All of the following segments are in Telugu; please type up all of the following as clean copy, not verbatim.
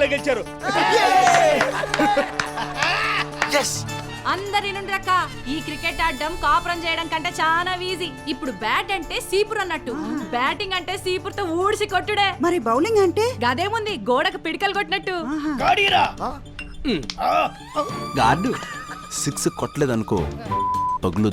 రన్నుల్లో గెలిచారు. అందరి నుండ్రక్క ఈ క్రికెట్ ఆడడం కాపురం చేయడం కంటే చాలా ఈజీ. ఇప్పుడు బ్యాట్ అంటే సీపురు అన్నట్టు, బ్యాటింగ్ అంటే సీపురుతో ఊడిసి కొట్టుడే. మరి బౌలింగ్ అంటే గదేముంది గోడకు పిడికలు కొట్టినట్టు. గార్డు 6 కొట్టలేదనుకో పగులు.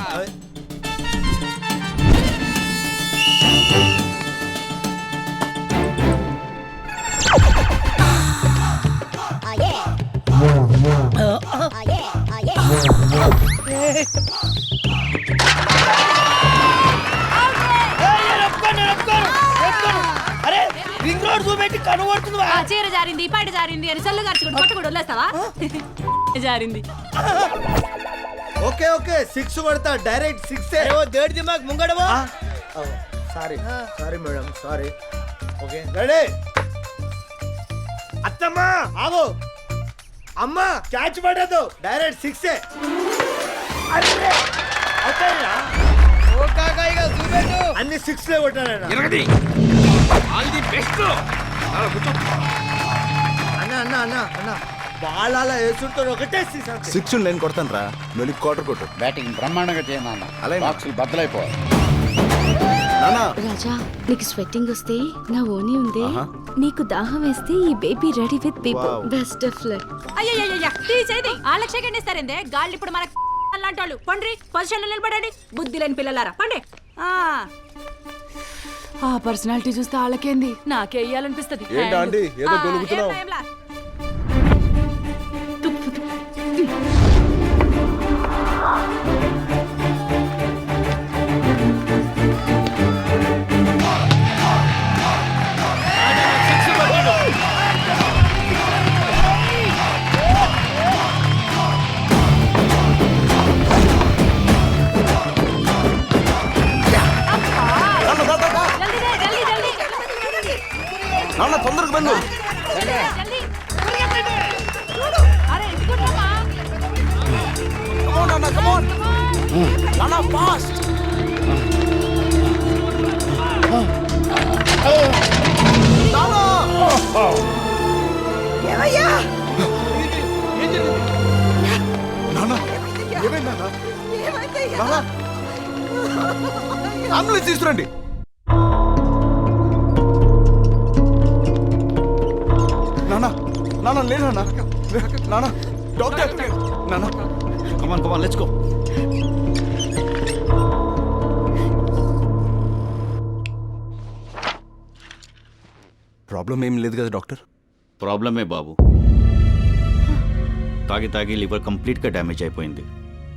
చీర జారింది, పైట జారింది అని సల్లు గార్చుకుంటూ కొట్టు కూడా వదిలేస్తావా? జారింది. ఓకే ఓకే 6 కొడతా, డైరెక్ట్ 6. దేడి దిమాగ్ ముంగడవా. Sorry sorry madam, sorry. Okay ready. అత్తమ్మా ఆగో. అమ్మా క్యాచ్ పడదు, డైరెక్ట్ 6. అన్ని 6 కొట్టాను. అన్న అన్న అన్న అన్న బాల్ అలా వేసుంటారు, ఒకటే 6 నేను కొడతాను రా, నువ్వు క్వార్టర్ కొట్టు. బ్యాటింగ్ బ్రహ్మాండంగా చేయను, అలాగే బాక్సులు బద్దలైపోవాలి. రాజా, నీకు స్వెట్టింగ్ వస్తే నా ఓని ఉంది, నీకు దాహం వేస్తే ఈ baby ready with people. Best of luck. అయ్యయ్యయ్య తీసేది ఆళ్ళకి సెకండ్ ఇస్తారేందే గాళ్ళు. ఇప్పుడు మనకు అలాంటి వాళ్ళు పండ్రి పొజిషన్లో నిలబడండి. బుద్ధి లేని పిల్లలారా పండి. ఆ పర్సనాలిటీ చూస్తే వాళ్ళకేంది, నాకే వేయాలనిపిస్తుంది. తొందరగా బందు. అంబులెన్స్ తీసుకురండి. నానా లేదు నానా, డాక్టర్ నానా. Come on let's go. ప్రాబ్లం ఏం లేదు కదా డాక్టర్? ప్రాబ్లమే బాబు. తాగి లివర్ కంప్లీట్గా డ్యామేజ్ అయిపోయింది.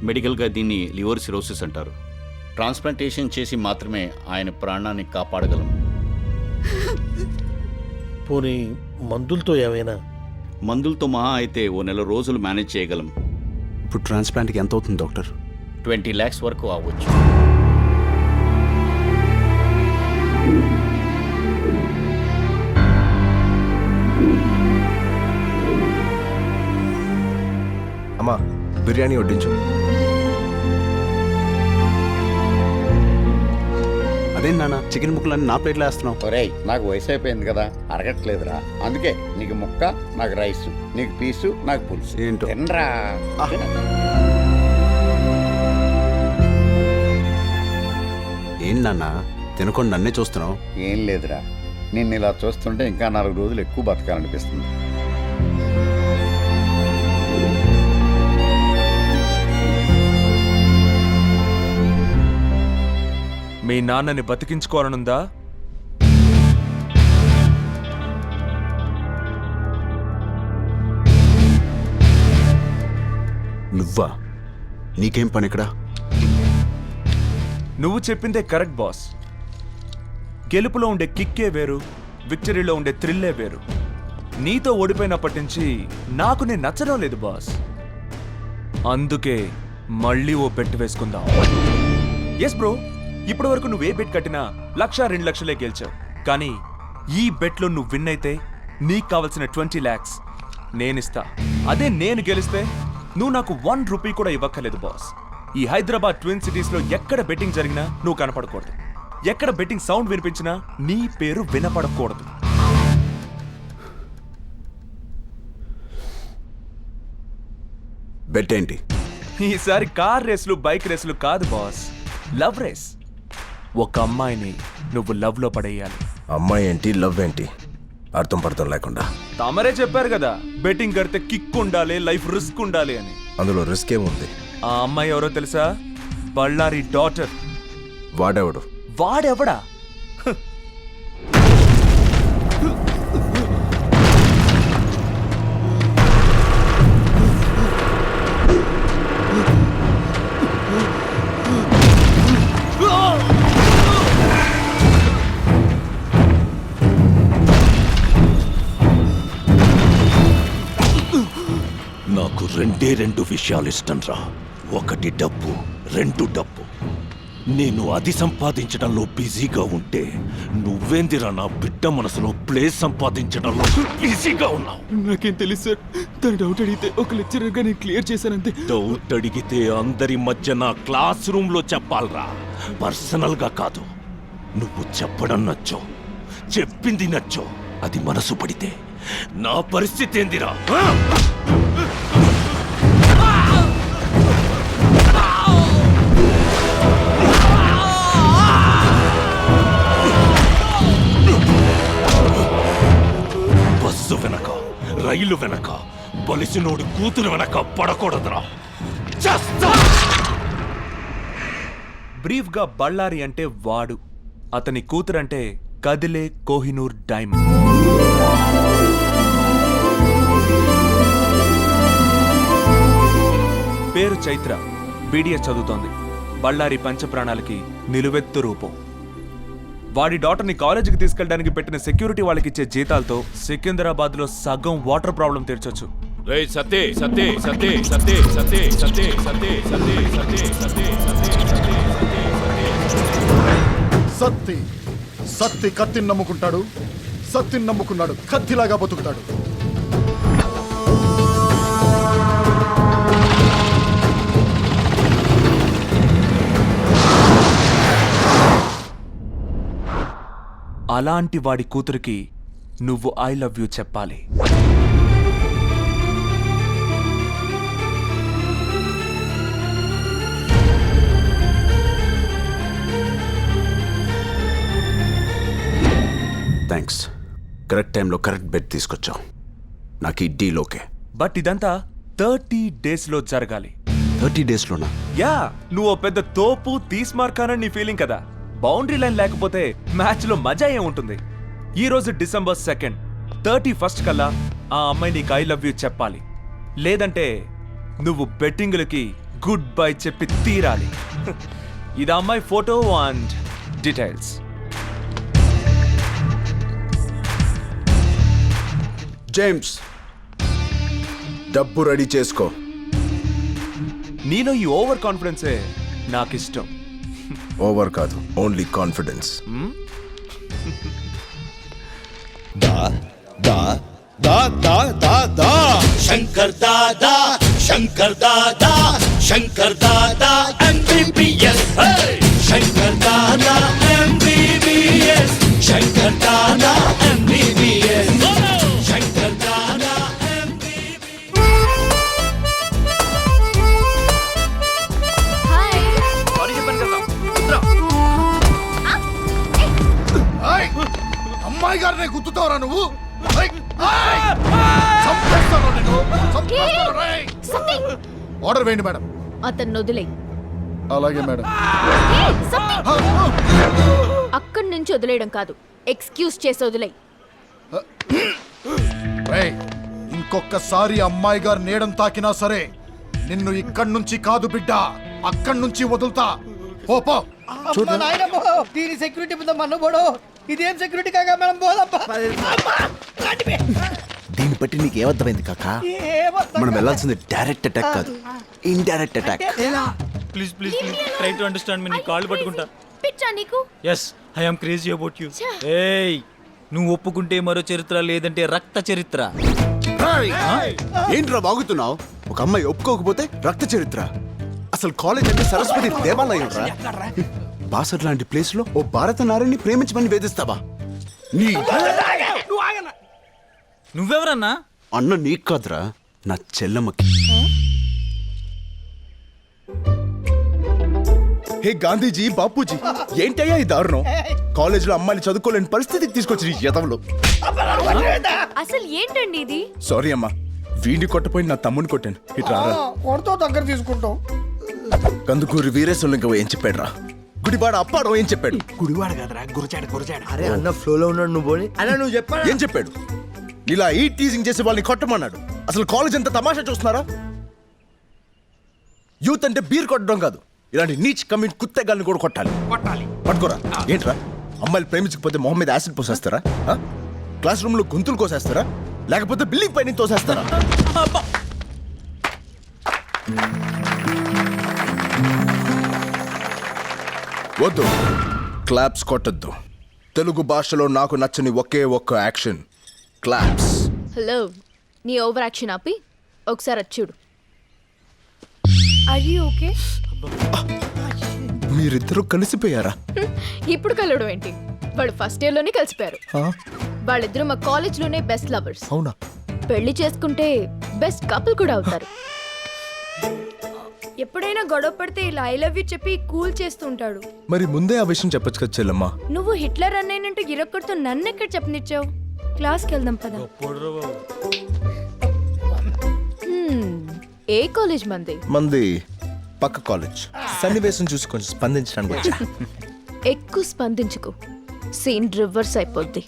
మెడికల్గా దీన్ని లివర్ సిరోసిస్ అంటారు. ట్రాన్స్ప్లాంటేషన్ చేసి మాత్రమే ఆయన ప్రాణాన్ని కాపాడగలం. పోనీ మందులతో ఏమైనా? మందులతో మహా అయితే ఓ 1 నెల రోజులు మేనేజ్ చేయగలం. ఇప్పుడు ట్రాన్స్ప్లాంట్కి ఎంత అవుతుంది డాక్టర్? 20 lakhs వరకు అవ్వచ్చు. అమ్మా బిర్యానీ వడ్డించు. అదేం నాన్న చికెన్ ముక్కలన్నీ నా ప్లేట్లో వేస్తున్నావు? ఒరేయ్, నాకు వయసు అయిపోయింది కదా, అరగట్లేదురా. అందుకే నీకు ముక్క, నాకు రైస్, నీకు పీసు, నాకు పులుసు. ఏంటో తినరా. ఏం నాన్న తినకుండా నన్నే చూస్తున్నావు? ఏం లేదురా, నిన్ను ఇలా చూస్తుంటే ఇంకా 4 రోజులు ఎక్కువ బతకాలనిపిస్తుంది. మీ నాన్నని బతికించుకోవాలనుందా? నువ్వా? నీకేం పని ఇక్కడ? నువ్వు చెప్పిందే కరెక్ట్ బాస్. గెలుపులో ఉండే కిక్కే వేరు, విక్టరీలో ఉండే థ్రిల్లే వేరు. నీతో ఓడిపోయినప్పటి నుంచి నాకు నేను నచ్చడం లేదు బాస్. అందుకే మళ్ళీ ఓ బెట్ వేసుకుందాం. ఎస్ బ్రో, ఇప్పటి వరకు నువ్వే బెట్ కట్టినా 1,00,000 2 లక్షలే గెలిచావు. కానీ ఈ బెట్లో నువ్వు విన్ అయితే నీకు కావలసిన 20 lakhs నేనిస్తా. అదే నేను గెలిస్తే నువ్వు నాకు 1 రూపీ కూడా ఇవ్వక్కర్లేదు బాస్. ఈ హైదరాబాద్ ట్విన్ సిటీస్లో ఎక్కడ బెట్టింగ్ జరిగినా నువ్వు కనపడకూడదు. ఎక్కడ బెట్టింగ్ సౌండ్ వినిపించినా నీ పేరు వినపడకూడదు. బెట్ ఏంటి? ఈసారి కార్ రేసులు బైక్ రేసులు కాదు బాస్, లవ్ రేస్. ఒక అమ్మాయిని నువ్వు లవ్ లో పడేయాలి. అమ్మాయి ఏంటి, లవ్ ఏంటి, అర్థం పర్థం లేకుండా. తమరే చెప్పారు కదా బెట్టింగ్ కడితే కిక్ ఉండాలి, లైఫ్ రిస్క్ ఉండాలి అని. అందులో రిస్క్ ఏముంది? ఆ అమ్మాయి ఎవరో తెలుసా? బళ్ళారి డాటర్. వాడెవడు? వాడెవడా? నాకు రెండు విషయాలు ఇష్టం రా. ఒకటి డబ్బు, రెండు డబ్బు. నేను అది సంపాదించడంలో బిజీగా ఉంటే నువ్వేందిరా నా బిడ్డ మనసులో ప్లేస్ సంపాదించడంలో బిజీగా ఉన్నావు. నాకేం తెలుసు సార్, తన డౌట్ అడిగితే ఒక లెక్చరర్ గా నేను క్లియర్ చేశానంతే. డౌట్ అడిగితే అందరి మధ్య నా క్లాస్ రూమ్ లో చెప్పాలరా, పర్సనల్ గా కాదు. నువ్వు చెప్పడం నచ్చో, చెప్పింది నచ్చో, అది మనసు పడితే నా పరిస్థితి ఏందిరా? బస్సు వెనక, రైలు వెనక, బలిసినోడు కూతురు వెనక పడకూడదురా. బ్రీఫ్ గా బళ్ళారి అంటే వాడు, అతని కూతురంటే కదిలే కోహినూర్ డైమండ్. పేరు చైత్ర, బీడిఎస్ చదువుతోంది. బళ్ళారి పంచప్రాణాలకి నిలువెత్తు రూపం. వాడి డాటర్ని కాలేజీకి తీసుకెళ్ళడానికి పెట్టిన సెక్యూరిటీ వాళ్ళకి ఇచ్చే జీతాలతో సికింద్రాబాద్ లో సగం వాటర్ ప్రాబ్లం తీర్చొచ్చు. సత్తి సత్తి కత్తిని నమ్ముకుంటాడు, సత్తిని నమ్ముకున్నాడు కత్తిలాగా బతుకుతాడు. అలాంటి వాడి కూతురికి నువ్వు ఐ లవ్ యూ చెప్పాలి. థ్యాంక్స్, కరెక్ట్ టైంలో కరెక్ట్ బెట్ తీసుకొచ్చావు. నాకు ఈ డీల్ ఓకే. బట్ ఇదంతా 30 days లో జరగాలి. 30 daysలోనా? యా, నువ్వు ఓ పెద్ద తోపు తీస్మార్కానని నీ ఫీలింగ్ కదా. బౌండరీ లైన్ లేకపోతే మ్యాచ్ లో మజా ఏముంటుంది? ఈ రోజు December 2nd, 31st కల్లా ఆ అమ్మాయి నీకు ఐ లవ్ యూ చెప్పాలి. లేదంటే నువ్వు బెట్టింగులకి గుడ్ బై చెప్పి తీరాలి. ఇది అమ్మాయి ఫోటో అండ్ డీటెయిల్స్. జేమ్స్, డబ్బు రెడీ చేసుకో. నీలో ఈ ఓవర్ కాన్ఫిడెన్సే నాకు ఇష్టం. ఓవర్ కాదు, only confidence. Shankar Dada, Shankar Dada, Shankar Dada MBBS. Shankar Dada MBBS, Shankar Dada MBBS, Shankar Dada అమ్మాయి గారిని గుర్తుతావరా నువ్వు? చంపేస్తాను నిన్ను, చంపేస్తాను. రేయ్! ఆర్డర్ వేయండి మేడం. అతన్ని వదిలే. అలాగే మేడం. అక్కడి నుంచి వదిలేయడం కాదు, ఎక్స్క్యూజ్ చేసి వదిలే. రేయ్, ఇంకొకసారి అమ్మాయి గారు నీడం తాకినా సరే నిన్ను ఇక్కడి నుంచి కాదు బిడ్డ, అక్కడి నుంచి వదులుతా. పో పో. దీని సెక్యూరిటీ ముందు మన్ను పోడు. ఇదేం సెక్యూరిటీ కాగా మనం పోదప్పా. దీన్ని బట్టి నీకు ఏమర్థమైంది కాకా? మనం వెళ్ళాల్సింది డైరెక్ట్ అటాక్ కాదు, indirect attack. Please please please try to understand me. నీ కాళ్ళు పట్టుకుంటా. పిచ్చా నీకు? Yes, I am crazy about you. ఏయ్, నువ్వు ఒప్పుకుంటే మరో చరిత్ర, లేదంటే రక్త చరిత్ర. ఏంట్రా బాగుతున్నావు? ఒక అమ్మాయి ఒప్పుకోకపోతే రక్త చరిత్ర. అసలు కాలేజ్ అంటే సరస్వతి దేవాలయం రా. బాసర్ లాంటి ప్లేస్ లో ఓ భారత నారిని ప్రేమించమని వేధిస్తావా? నీ నువ్వెవరన్నా? అన్న నీకు కాదురా, నా చెల్లమ్మకి. హే గాంధీజీ బాపూజీ ఏంటయ్యా ఈ దారుణం కాలేజీలో అమ్మాయిలు చదువుకోలేని పరిస్థితికి తీసుకొచ్చి ఈ యతవలు అసలు ఏంటండి ఇది? సారీ అమ్మా వీడిని కొట్టపోయి నా తమ్ముని కొట్టాను ఇట్లా కొడుతో దగ్గర తీసుకుంటాం. కందుకూరి వీరేశ్వరం ఏం చెప్పాడు రా గుడివాడ అప్పాడు ఏం చెప్పాడు అరే అన్న ఫ్లోలో ఉన్నాడు నువ్వు పోనీ. అన్న నువ్వు చెప్పా ఏం చెప్పాడు ఇలా ఈ టీజింగ్ చేసే వాళ్ళని కొట్టమన్నాడు అసలు కాలేజ్ ఎంత తమాషా చూస్తున్నారా యూత్ అంటే బీర్ కొట్టడం కాదు ఇలాంటి నీచ్ కమిట్ కుత్తెగాల్ని కూడా కొట్టాలి పట్టుకోరా ఏంట్రా అమ్మాయిలు ప్రేమించకపోతే మొహం మీద యాసిడ్ పోసేస్తారా క్లాస్ రూమ్ లో గొంతులు కోసేస్తారా లేకపోతే బిల్డింగ్ పైన తోసేస్తారా వద్దు క్లాప్స్ కొట్టద్దు తెలుగు భాషలో నాకు నచ్చని ఒకే ఒక్క యాక్షన్ క్లాప్స్ హలో, నీ ఓవర్ యాక్షన్ ఆపి ఒకసారి చూడు. Are you okay? మీరిద్దరూ కలిసిపోయారా ఇప్పుడు కలవడం ఏంటి? వాళ్ళు ఫస్ట్ ఇయర్ లోనే కలిసిపోయారు. వాళ్ళిద్దరూ మా కాలేజ్ లోనే బెస్ట్ లవర్స్. అవునా పెళ్లి చేసుకుంటే బెస్ట్ కపుల్ కూడా అవుతారు. ఎప్పుడైనా గొడవ పడితే ఇలా ఐ లవ్ యూ చెప్పి కూల్ చేస్తుంటాడు. మరి ముందే ఆ విషయం చెప్పొచ్చు కదా చెల్లమ్మా నువ్వు హిట్లర్ అన్నయ్యనంటూ గిరక్కొడుతూ నన్ను ఎక్కడ చెప్పనిచ్చావు? క్లాస్కి వెళ్దాం పద. ఏ కాలేజ్ మంది? మంది పక్క కాలేజ్ సన్నివేశం చూసి కొంచెం స్పందించడానికి వచ్చా ఎక్కువ స్పందించుకో, సీన్ రివర్స్ అయిపోద్ది.